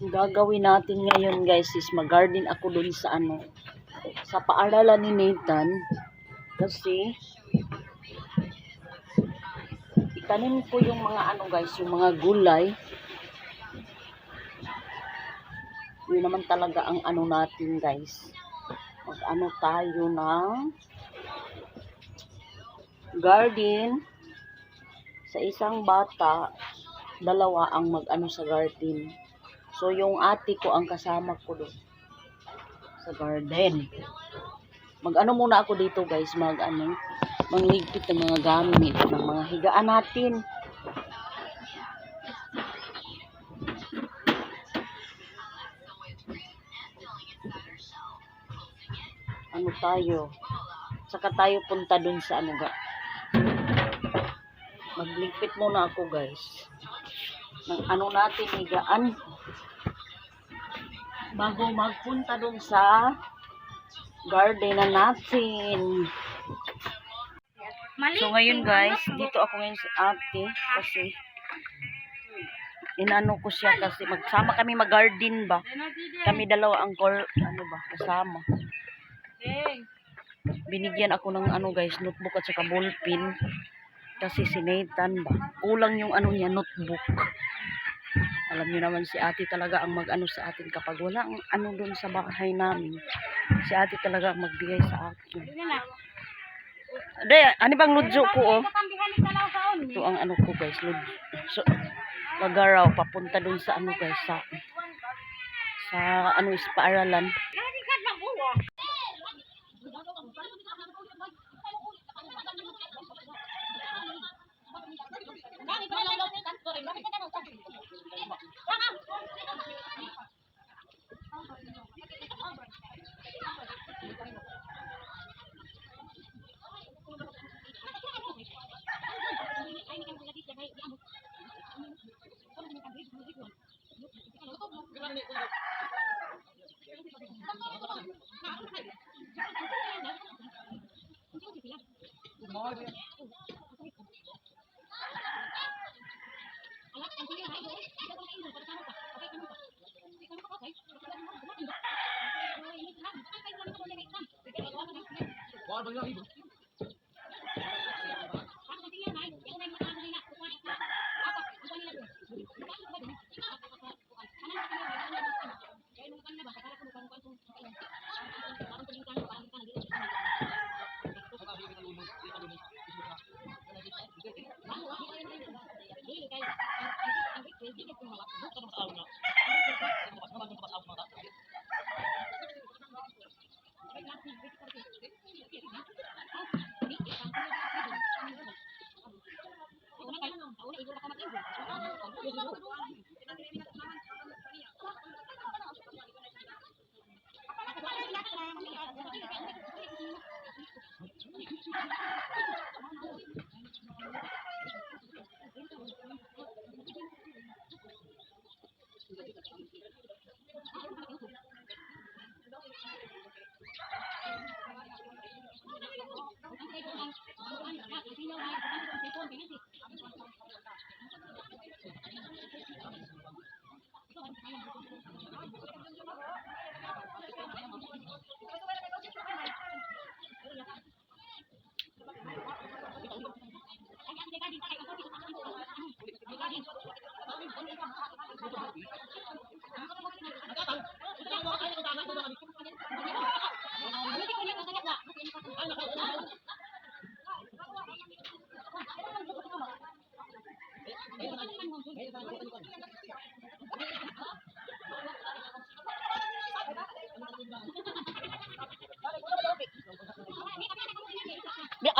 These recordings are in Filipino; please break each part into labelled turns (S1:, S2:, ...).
S1: Ang gagawin natin ngayon guys is mag-garden ako dun sa sa paaralan ni Nathan kasi itanim ko yung mga guys, yung mga gulay. Yun naman talaga ang natin guys. Mag tayo ng garden. Sa isang bata, dalawa ang mag sa garden. So yung ate ko ang kasama ko doon sa garden. Mag muna ako dito guys, mangligpit ng mga gamit, ng mga higaan natin. Tayo. Saka tayo punta dun sa magligpit muna ako guys. Ng natin higaan. Bago magpunta dun sa garden na natin. So ngayon guys, dito ako ngayon sa ate kasi inano ko siya kasi magsama kami mag-garden ba. Kami dalawa ang kasama. Binigyan ako ng guys, notebook at saka ballpen kasi si Nathan ba. Kulang yung niya, notebook. Alam niyo naman si ate talaga ang sa atin kapag wala ang doon sa bahay namin. Si ate talaga ang magbigay sa akin. Ano bang ludyo ko Ito ang ko guys, ludyo. So, magaraw papunta doon sa guys sa is paaralan.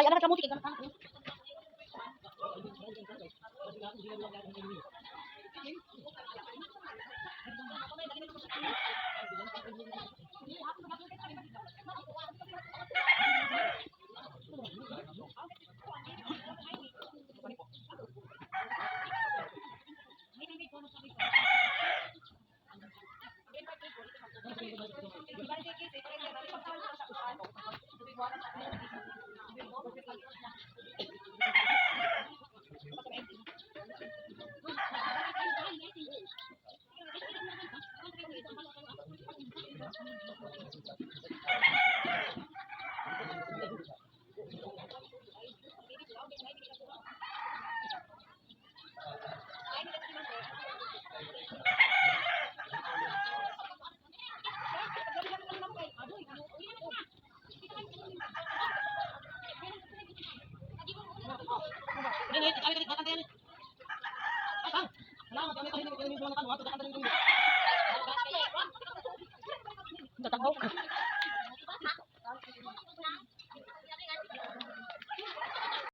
S1: Ay, anak kamu tiga anak. Tatagaw ka.